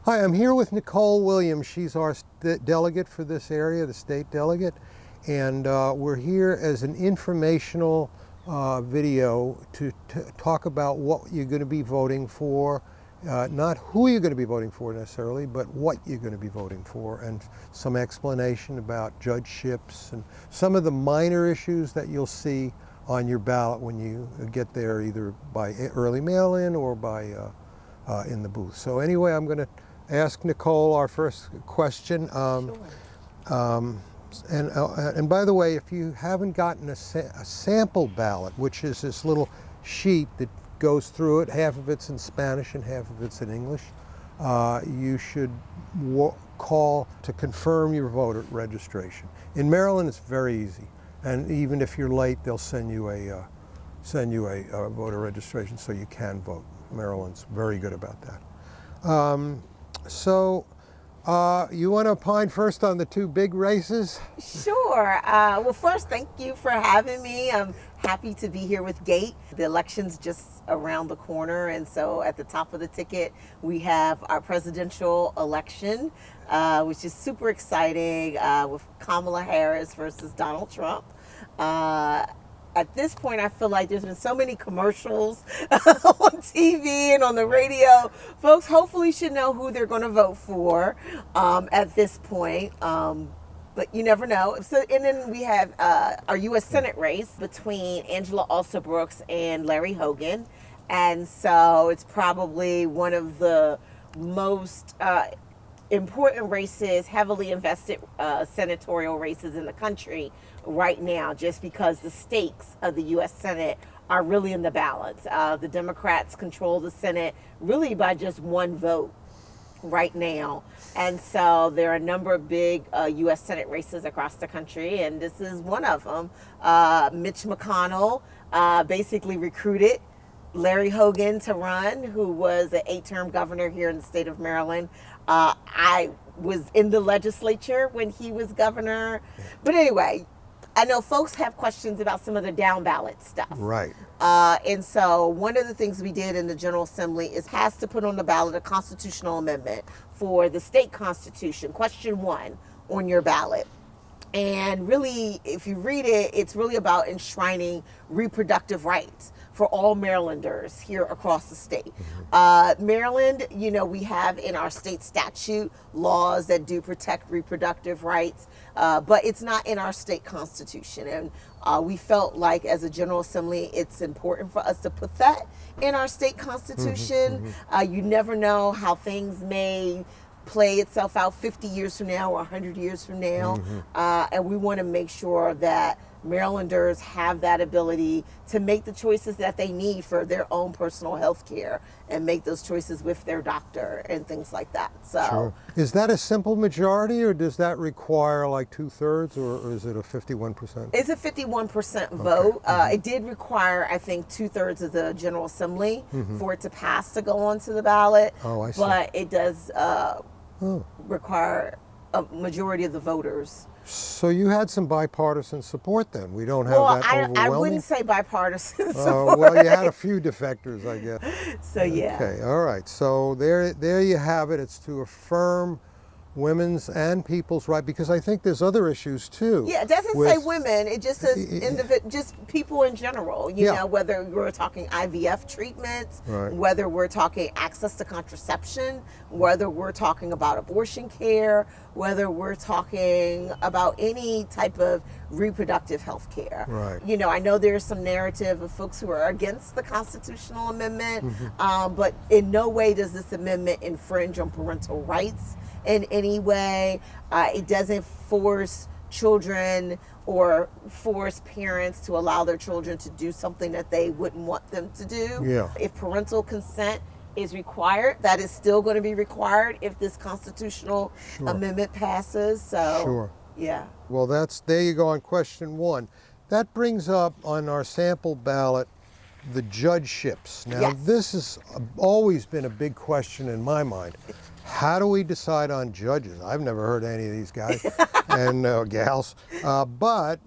Hi, I'm here with Nicole Williams. She's our delegate for this area, the state delegate, and we're here as an informational video to talk about what you're going to be voting for, not who you're going to be voting for necessarily, but what you're going to be voting for, and some explanation about judgeships and some of the minor issues that you'll see on your ballot when you get there, either by early mail-in or by in the booth. So anyway, I'm going to ask Nicole our first question. Sure. And by the way, if you haven't gotten a sample ballot, which is this little sheet that goes through it, half of it's in Spanish and half of it's in English, you should call to confirm your voter registration. In Maryland, it's very easy, and even if you're late, they'll send you a voter registration so you can vote. Maryland's very good about that. So you want to opine first on the two big races? Sure. Well, first, thank you for having me. I'm happy to be here with Gate. The election's just around the corner, and so at the top of the ticket, we have our presidential election, which is super exciting, with Kamala Harris versus Donald Trump. At this point, I feel like there's been so many commercials on TV and on the radio. Folks hopefully should know who they're going to vote for at this point. But you never know. So, and then we have our U.S. Senate race between Angela Alsobrooks and Larry Hogan. And so it's probably one of the most important races, heavily invested senatorial races in the country right now, just because the stakes of the U.S. Senate are really in the balance. The Democrats control the Senate really by just one vote right now. And so there are a number of big U.S. Senate races across the country, and this is one of them. Mitch McConnell basically recruited Larry Hogan to run, who was an 8-term governor here in the state of Maryland. I was in the legislature when he was governor. But anyway, I know folks have questions about some of the down ballot stuff. Right. And so one of the things we did in the General Assembly is has to put on the ballot a constitutional amendment for the state constitution, question 1 on your ballot. And really, if you read it, it's really about enshrining reproductive rights for all Marylanders here across the state. Maryland, you know, we have in our state statute laws that do protect reproductive rights, but it's not in our state constitution. And we felt like as a General Assembly, it's important for us to put that in our state constitution. You never know how things may play itself out 50 years from now or 100 years from now. And we want to make sure that Marylanders have that ability to make the choices that they need for their own personal health care and make those choices with their doctor and things like that. So, sure. Is that a simple majority, or does that require like 2/3, or is it a 51%? It's a 51% vote. It did require, I think, 2/3 of the General Assembly for it to pass to go onto the ballot. Oh, I see. But it does require a majority of the voters. So you had some bipartisan support then. We don't have that overwhelming? I wouldn't say bipartisan support. Well, you had a few defectors, I guess. So yeah. Okay, all right. So there you have it. It's to affirm women's and people's right, because I think there's other issues too. Yeah, it doesn't say women. It just says just people in general. You know, whether we're talking IVF treatments, whether we're talking access to contraception, whether we're talking about abortion care, whether we're talking about any type of reproductive health care. Right. You know, I know there's some narrative of folks who are against the constitutional amendment, but in no way does this amendment infringe on parental rights in any way. It doesn't force children or force parents to allow their children to do something that they wouldn't want them to do. Yeah. If parental consent is required, that is still going to be required if this constitutional amendment passes. So, yeah. Well, there you go on question 1. That brings up on our sample ballot the judgeships. Now, this has always been a big question in my mind. How do we decide on judges? I've never heard any of these guys and gals, but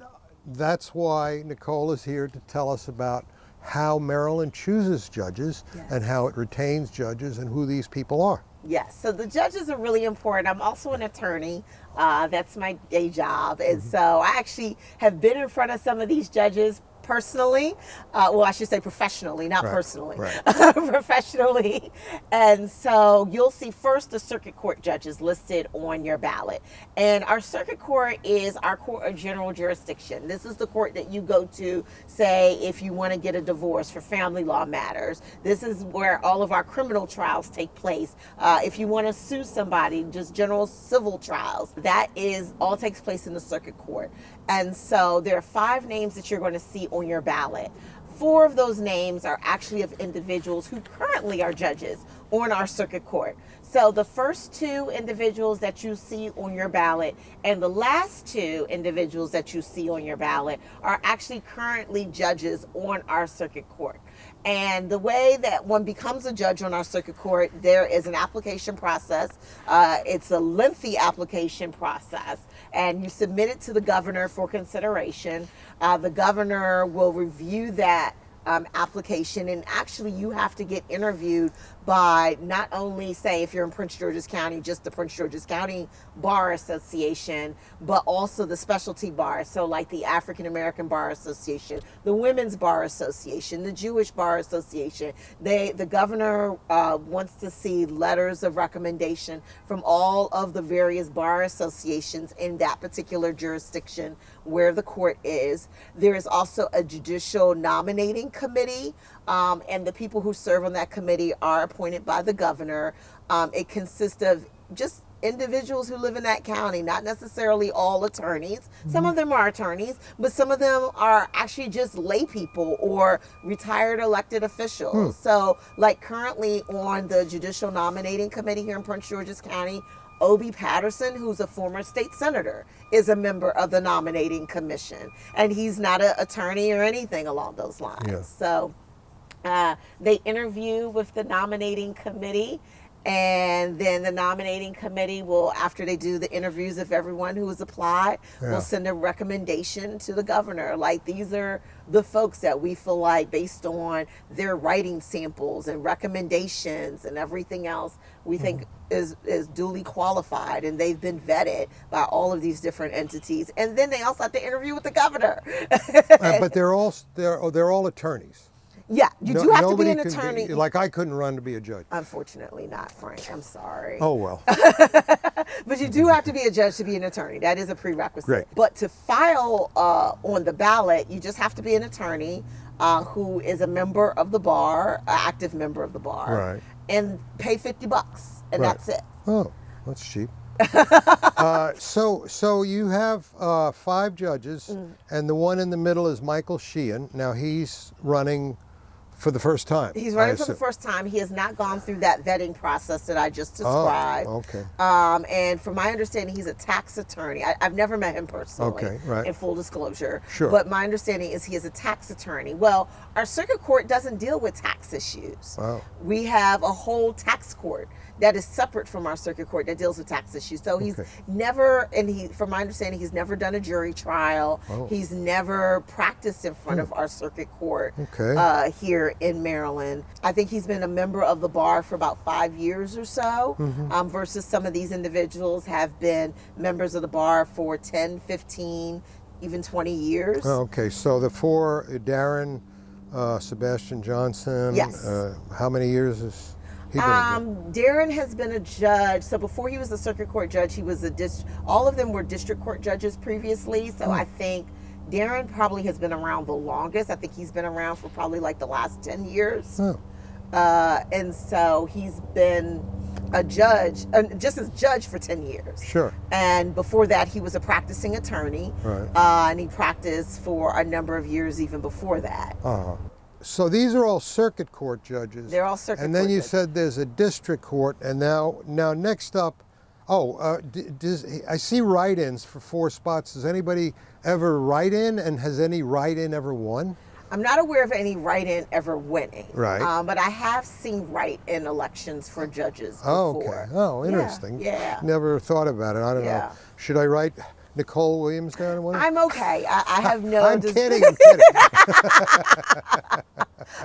that's why Nicole is here to tell us about how Maryland chooses judges and how it retains judges and who these people are. Yes, so the judges are really important. I'm also an attorney. That's my day job. And so I actually have been in front of some of these judges personally. Well, I should say professionally, not personally. Right. Professionally. And so you'll see first the circuit court judges listed on your ballot. And our circuit court is our court of general jurisdiction. This is the court that you go to, say, if you want to get a divorce for family law matters. This is where all of our criminal trials take place. If you want to sue somebody, just general civil trials, that is all takes place in the circuit court. And so there are 5 names that you're going to see on your ballot. 4 of those names are actually of individuals who currently are judges on our circuit court. So the first 2 individuals that you see on your ballot and the last 2 individuals that you see on your ballot are actually currently judges on our circuit court. And the way that one becomes a judge on our circuit court, there is an application process. It's a lengthy application process, and you submit it to the governor for consideration. The governor will review that application, and actually you have to get interviewed by not only, say, if you're in Prince George's County, just the Prince George's County Bar Association, but also the specialty bars, so like the African American Bar Association, the Women's Bar Association, the Jewish Bar Association. The governor wants to see letters of recommendation from all of the various bar associations in that particular jurisdiction where the court is. There is also a judicial nominating committee, and the people who serve on that committee are appointed by the governor. It consists of just individuals who live in that county, not necessarily all attorneys. Some of them are attorneys, but some of them are actually just lay people or retired elected officials. So like currently on the judicial nominating committee here in Prince George's County, Obie Patterson, who's a former state senator, is a member of the nominating commission, and he's not an attorney or anything along those lines. Yeah. So they interview with the nominating committee, and then the nominating committee will, after they do the interviews of everyone who has applied, will send a recommendation to the governor. Like, these are the folks that we feel like, based on their writing samples and recommendations and everything else, we think is duly qualified, and they've been vetted by all of these different entities. And then they also have to interview with the governor. But they're all attorneys. Yeah, you do have to be an Nobody attorney. like, I couldn't run to be a judge. Unfortunately not, Frank. I'm sorry. Oh, well. But you do have to be a judge to be an attorney. That is a prerequisite. Great. But to file on the ballot, you just have to be an attorney who is a member of the bar, an active member of the bar, Right. and pay $50, and that's it. Oh, that's cheap. So you have 5 judges, and the one in the middle is Michael Sheehan. Now he's running for the first time. He's running for the first time. He has not gone through that vetting process that I just described. Oh, okay. And from my understanding, he's a tax attorney. I've never met him personally. Okay, right. In full disclosure. Sure. But my understanding is he is a tax attorney. Well, our circuit court doesn't deal with tax issues. Wow. We have a whole tax court that is separate from our circuit court that deals with tax issues. So he's never, from my understanding, he's never done a jury trial. Oh. He's never practiced in front of our circuit court here in Maryland. I think he's been a member of the bar for about 5 years or so, versus some of these individuals have been members of the bar for 10, 15, even 20 years. Okay, so the 4, Darren, Sebastian Johnson. Yes. How many years has he been a judge? Darren has been a judge. So before he was a circuit court judge, he was all of them were district court judges previously. So I think Darren probably has been around the longest. I think he's been around for probably like the last 10 years. Oh. And so he's been a judge, just as judge for 10 years. Sure. And before that, he was a practicing attorney. Right. And he practiced for a number of years even before that. Uh-huh. So these are all circuit court judges. They're all circuit court And then you judges. said there's a district court, and now next up, I see write-ins for 4 spots. Does anybody ever write in, and has any write-in ever won? I'm not aware of any write-in ever winning. Right. But I have seen write-in elections for judges Oh, before. okay. Oh, interesting. Yeah. Never thought about it. I don't know. Yeah. Should I write? Nicole Williams down in one? I'm okay. I have no. I'm kidding. I'm kidding.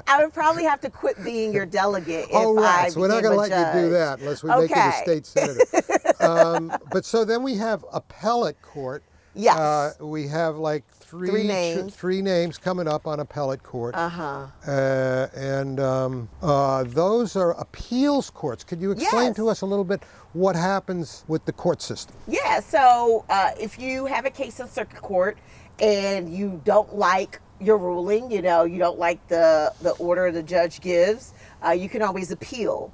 I would probably have to quit being your delegate if Oh, right. I So we're not became going to a let you do judge. that unless we make you the state senator. But so then we have appellate court. Yes. We have like three names coming up on appellate court. And those are appeals courts. Could you explain to us a little bit what happens with the court system? Yeah, so if you have a case in circuit court and you don't like your ruling, you don't like the order the judge gives, you can always appeal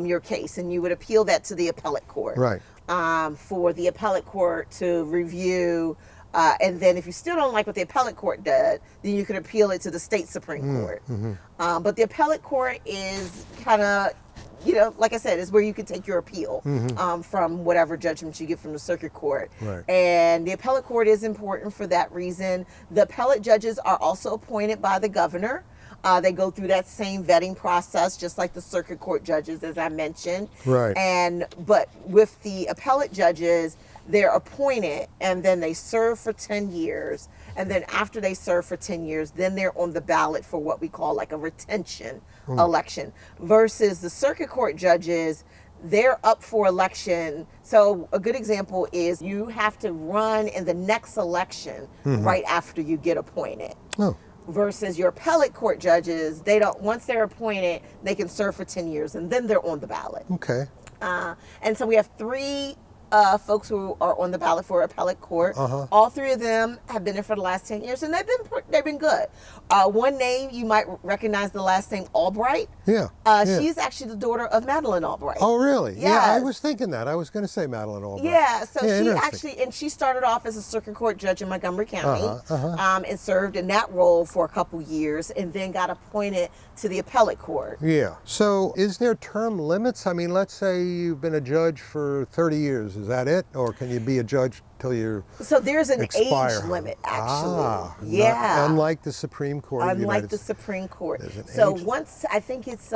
your case, and you would appeal that to the appellate court. Right. For the appellate court to review, and then if you still don't like what the appellate court did, then you can appeal it to the state Supreme Court. But the appellate court is kind of, like I said, is where you can take your appeal from whatever judgment you get from the circuit court. Right. And the appellate court is important for that reason. The appellate judges are also appointed by the governor. They go through that same vetting process, just like the circuit court judges, as I mentioned. Right. But with the appellate judges, they're appointed and then they serve for 10 years. And then after they serve for 10 years, then they're on the ballot for what we call like a retention election. Versus the circuit court judges, they're up for election. So a good example is you have to run in the next election right after you get appointed. Oh. Versus your appellate court judges, they don't. Once they're appointed, they can serve for 10 years, and then they're on the ballot. Okay. And so we have three folks who are on the ballot for appellate court. All three of them have been there for the last 10 years, and they've been good. One name, you might recognize the last name, Albright. Yeah. She's actually the daughter of Madeline Albright. Oh, really? Yes. Yeah, I was thinking that. I was going to say Madeline Albright. Yeah, so she interesting. and she started off as a circuit court judge in Montgomery County, and served in that role for a couple years, and then got appointed to the appellate court. Yeah. So is there term limits? I mean, let's say you've been a judge for 30 years. Is that it? Or can you be a judge till you So there's an expire? age limit, actually. Yeah. Unlike the Supreme Court of the United Unlike the Supreme Court. There's an So age- once, I think it's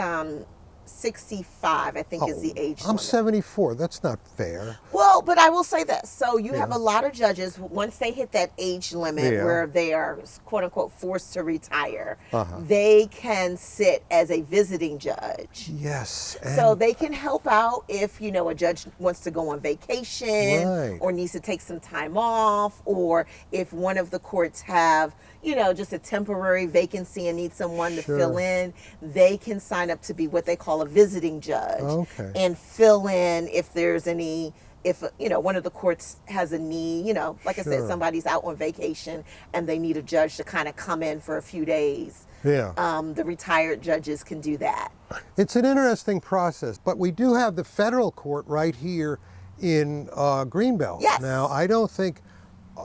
65, I think is the age I'm limit. 74. That's not fair. Well, but I will say this. So you have a lot of judges, once they hit that age limit where they are, quote unquote, forced to retire, they can sit as a visiting judge. Yes. So they can help out if, a judge wants to go on vacation Right. or needs to take some time off, or if one of the courts have, just a temporary vacancy and need someone to fill in, they can sign up to be what they call a visiting judge and fill in if there's any, if one of the courts has a need, like I said, somebody's out on vacation and they need a judge to kind of come in for a few days. Yeah. The retired judges can do that. It's an interesting process, but we do have the federal court right here in Greenbelt. Yes. Now, I don't think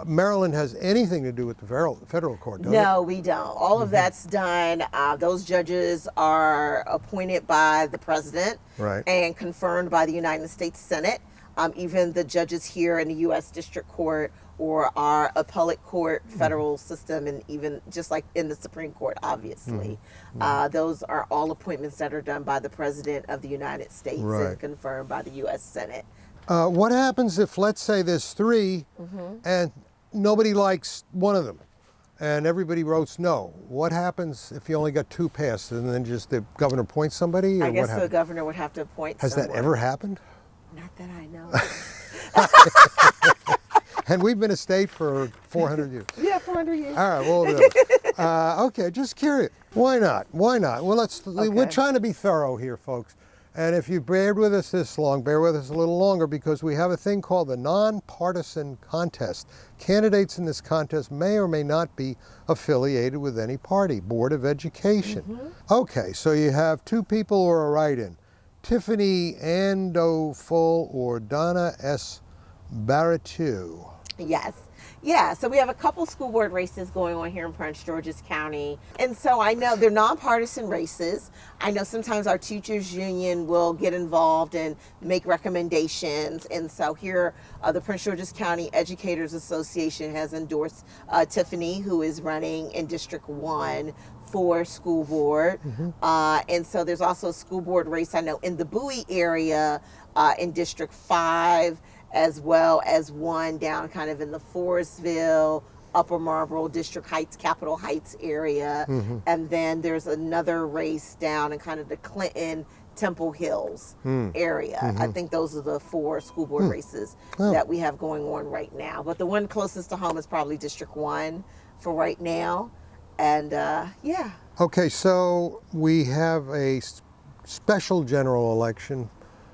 Maryland has anything to do with the federal court, does it? No, we don't. All of that's done. Those judges are appointed by the president and confirmed by the United States Senate. Even the judges here in the U.S. District Court or our appellate court federal system, and even just like in the Supreme Court, obviously. Those are all appointments that are done by the President of the United States and confirmed by the U.S. Senate. What happens if, let's say, there's three and nobody likes one of them and everybody votes no? What happens if you only got two passed and then just the governor appoints somebody? Or I guess what the governor would have to appoint Has someone. that ever happened? Not that I know. And we've been a state for 400 years. Yeah, 400 years. All right, well, okay, just curious. Why not? Why not? Well, we're trying to be thorough here, folks. And if you bared with us this long, bear with us a little longer, because we have a thing called the nonpartisan contest. Candidates in this contest may or may not be affiliated with any party, Board of Education. Okay, so you have two people or a write-in. Tiffany Andofol or Donna S. Baratu. Yes. Yeah, so we have a couple school board races going on here in Prince George's County. And so I know they're nonpartisan races. I know sometimes our teachers union will get involved and make recommendations. And so here, the Prince George's County Educators Association has endorsed Tiffany, who is running in District 1 for school board. And so there's also a school board race, I know, in the Bowie area in District 5. as well as one down kind of in the Forestville, Upper Marlboro, District Heights, Capitol Heights area. And then there's another race down in kind of the Clinton, Temple Hills area. I think those are the 4 school board races that we have going on right now. But the one closest to home is probably District 1 for right now. And yeah. Okay, so we have a special general election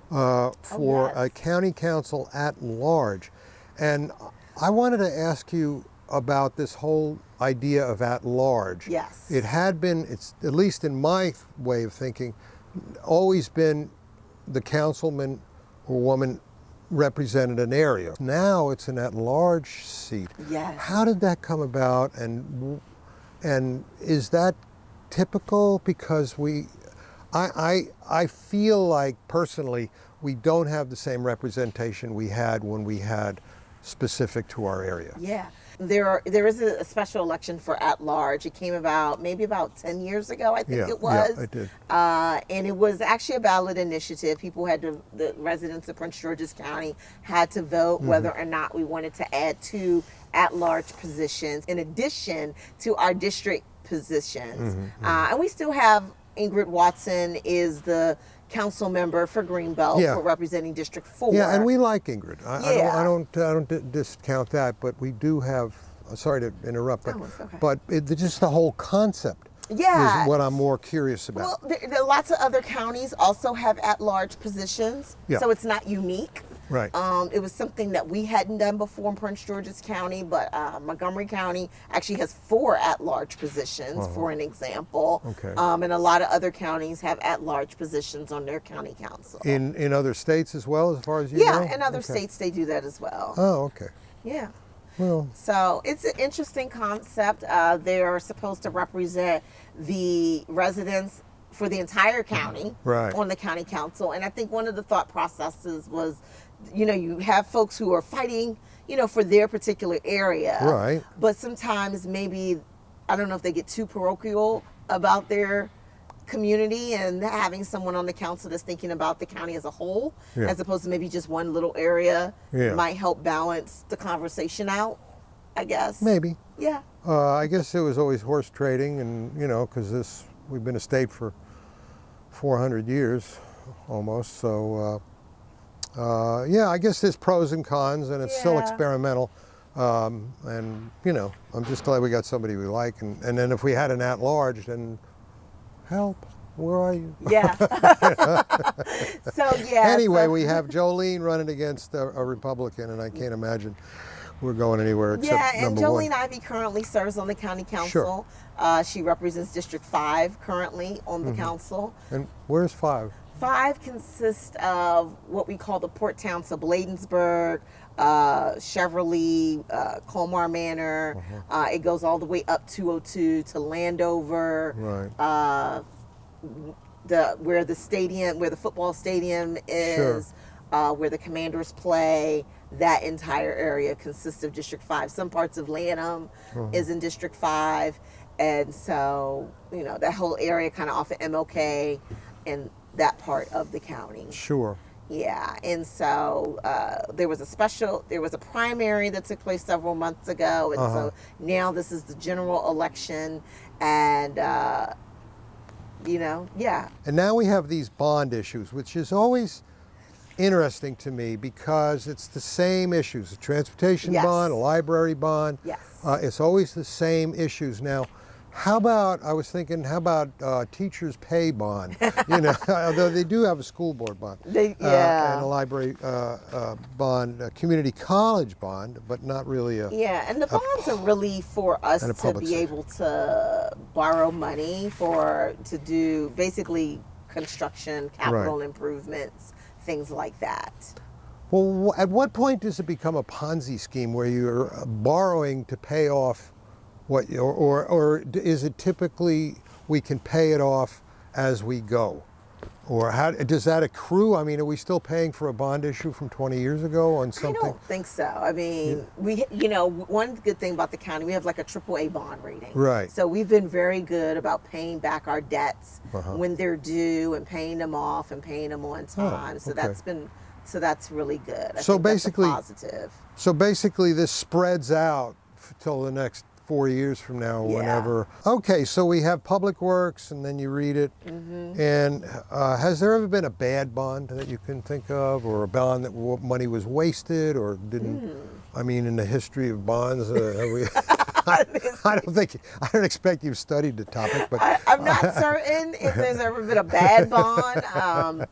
for a county council at large. And I wanted to ask you about this whole idea of at large. Yes. It had been, it's at least in my way of thinking, always been the councilman or woman represented an area. Now it's an at-large seat. Yes. How did that come about, and is that typical? Because I feel like personally we don't have the same representation we had when we had specific to our area. Yeah. There is a special election for at-large. It came about maybe about 10 years ago, I think it was. Yeah, it did. And it was actually a ballot initiative. People had to, the residents of Prince George's County had to vote whether or not we wanted to add 2 at-large positions in addition to our district positions. And we still have Ingrid Watson is the council member for Greenbelt for representing District 4. Yeah, and we like Ingrid. I don't discount that, but we do have. Sorry to interrupt, but just the whole concept is what I'm more curious about. Well, there lots of other counties also have at-large positions, so it's not unique. Right. It was something that we hadn't done before in Prince George's County, but Montgomery County actually has 4 at-large positions, for an example. Okay. And a lot of other counties have at-large positions on their county council. In other states as well, as far as you know? Yeah, in other states they do that as well. Oh, okay. Yeah. Well, so it's an interesting concept. They are supposed to represent the residents for the entire county on the county council. And I think one of the thought processes was, you have folks who are fighting, for their particular area. Right. But sometimes maybe, I don't know if they get too parochial about their community, and having someone on the council that's thinking about the county as a whole, as opposed to maybe just one little area, might help balance the conversation out, I guess. Maybe. Yeah. I guess it was always horse trading, and, because we've been a state for 400 years almost, so I guess there's pros and cons, and it's still experimental, and I'm just glad we got somebody we like, and then if we had an at-large, then help, where are you? Yeah. Anyway, we have Jolene running against a Republican, and I can't imagine we're going anywhere except number 1. Jolene Ivey currently serves on the county council. She represents District 5 currently on the council. And where's 5? 5 consists of what we call the port towns of Bladensburg, Cheverly, Colmar Manor. It goes all the way up 202 to Landover. Right. Where the football stadium is, where the Commanders play. That entire area consists of District 5. Some parts of Lanham is in District 5. And so, that whole area kind of off of MLK and that part of the county. Sure. Yeah. And so there was a primary that took place several months ago. And so now this is the general election. And, And now we have these bond issues, which is always interesting to me because it's the same issues: a transportation bond, a library bond. Yes. It's always the same issues. Now, how about teachers' pay bond? Although they do have a school board bond, and a library bond, a community college bond, but not really a. Yeah, and the bonds are really for us to be able to borrow money to do basically construction, capital improvements, things like that. Well, at what point does it become a Ponzi scheme where you're borrowing to pay off what, or is it typically we can pay it off as we go? Or how does that accrue? I mean, are we still paying for a bond issue from 20 years ago on something? I don't think so. I mean, one good thing about the county, we have like a AAA bond rating. Right. So we've been very good about paying back our debts when they're due and paying them off and paying them on time. So that's been So that's really good. I So think that's a basically- positive. So basically this spreads out till the next 4 years from now, Yeah. whenever. Okay, so we have Public Works, and then you read it. And has there ever been a bad bond that you can think of, or a bond that money was wasted or didn't? I mean, in the history of bonds, have we? I don't expect you've studied the topic, but I'm not certain if there's ever been a bad bond.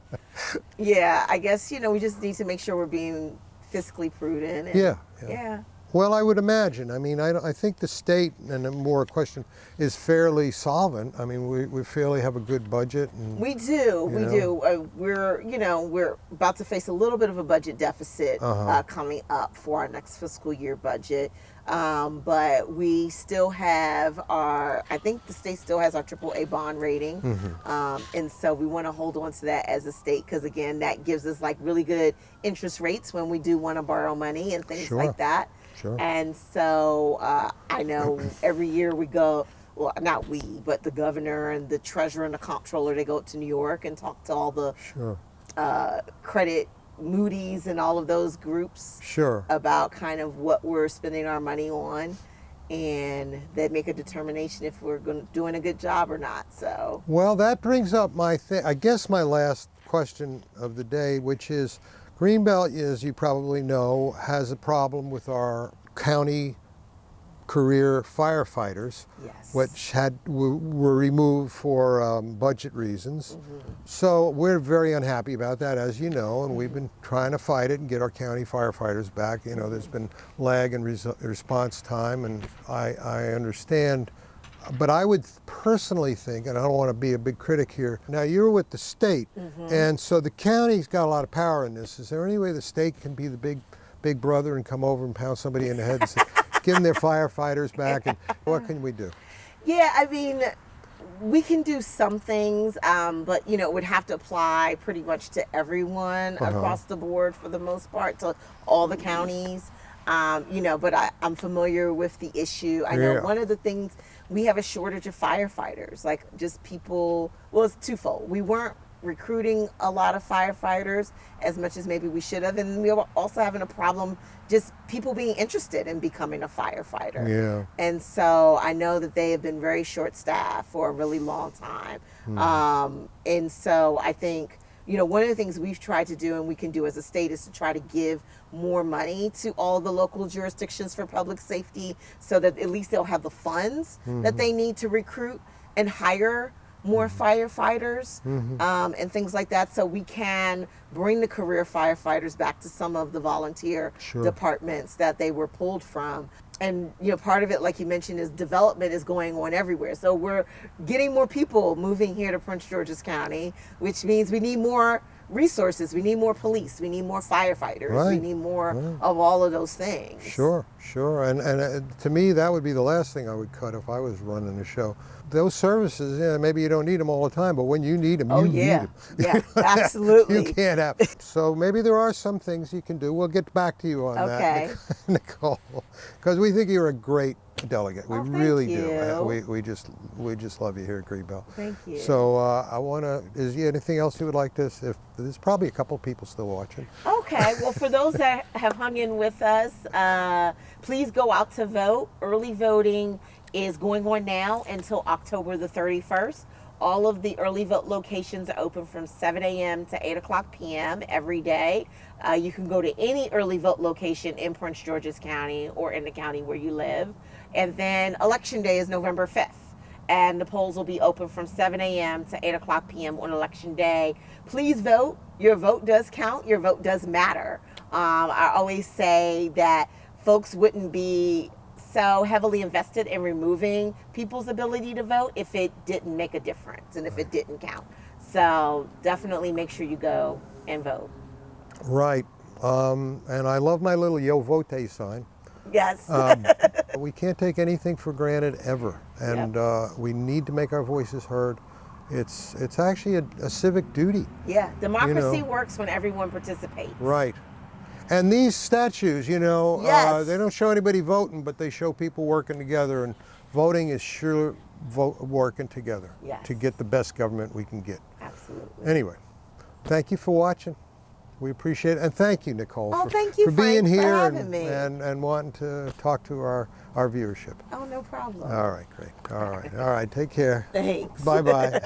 Yeah, I guess, we just need to make sure we're being fiscally prudent. And, yeah. Well, I would imagine. I mean, I think the state, and a more question, is fairly solvent. I mean, we fairly have a good budget. And, we do. We're about to face a little bit of a budget deficit coming up for our next fiscal year budget. But we still have I think the state still has our AAA bond rating. And so we want to hold on to that as a state, because again, that gives us like really good interest rates when we do want to borrow money and things like that. Sure. And so I know every year we go, well, not we, but the governor and the treasurer and the comptroller, they go up to New York and talk to all the credit Moody's and all of those groups about kind of what we're spending our money on, and they make a determination if we're doing a good job or not. So, well, that brings up I guess my last question of the day, which is Greenbelt, as you probably know, has a problem with our county career firefighters, which were removed for budget reasons. So we're very unhappy about that, as you know, and we've been trying to fight it and get our county firefighters back. There's been lag in response time, and I understand. But I would personally think, and I don't want to be a big critic here, now you're with the state, and so the county's got a lot of power in this. Is there any way the state can be the big brother and come over and pound somebody in the head and say, give them their firefighters back, and what can we do? Yeah, I mean, we can do some things, but it would have to apply pretty much to everyone across the board for the most part, to all the counties. But I'm familiar with the issue. I know one of the things, we have a shortage of firefighters, like just people, well, it's twofold. We weren't recruiting a lot of firefighters as much as maybe we should have, and we were also having a problem just people being interested in becoming a firefighter. Yeah. And so I know that they have been very short-staffed for a really long time. And so I think, one of the things we've tried to do, and we can do as a state, is to try to give more money to all the local jurisdictions for public safety, so that at least they'll have the funds that they need to recruit and hire more firefighters and things like that, so we can bring the career firefighters back to some of the volunteer departments that they were pulled from. And part of it, like you mentioned, is development is going on everywhere. So we're getting more people moving here to Prince George's County, which means we need more resources, we need more police, we need more firefighters, we need more of all of those things. Sure. And to me, that would be the last thing I would cut if I was running the show. Those services, maybe you don't need them all the time, but when you need them, you need them. Yeah, absolutely. You can't have. So maybe there are some things you can do. We'll get back to you on that, Nicole, because we think you're a great delegate. We really do. We just love you here at Greenbelt. Thank you. So is there anything else you would like to, if there's probably a couple people still watching. Okay, well, for those that have hung in with us, please go out to vote. Early voting is going on now until October the 31st. All of the early vote locations are open from 7 a.m. to 8 o'clock p.m. every day. You can go to any early vote location in Prince George's County or in the county where you live. And then Election Day is November 5th. And the polls will be open from 7 a.m. to 8 o'clock p.m. on Election Day. Please vote. Your vote does count. Your vote does matter. I always say that folks wouldn't be so heavily invested in removing people's ability to vote if it didn't make a difference and if it didn't count. So definitely make sure you go and vote. Right. And I love my little Yo Vote sign. Yes. We can't take anything for granted ever. And we need to make our voices heard. It's actually a civic duty. Yeah. Democracy works when everyone participates. Right. And these statues, they don't show anybody voting, but they show people working together, and voting is sure working together to get the best government we can get. Absolutely. Anyway, thank you for watching. We appreciate it, and thank you, Nicole, Oh, for, thank you, for being Frank, for here having me. and wanting to talk to our viewership. Oh, no problem. All right, great. All right, take care. Thanks. Bye-bye.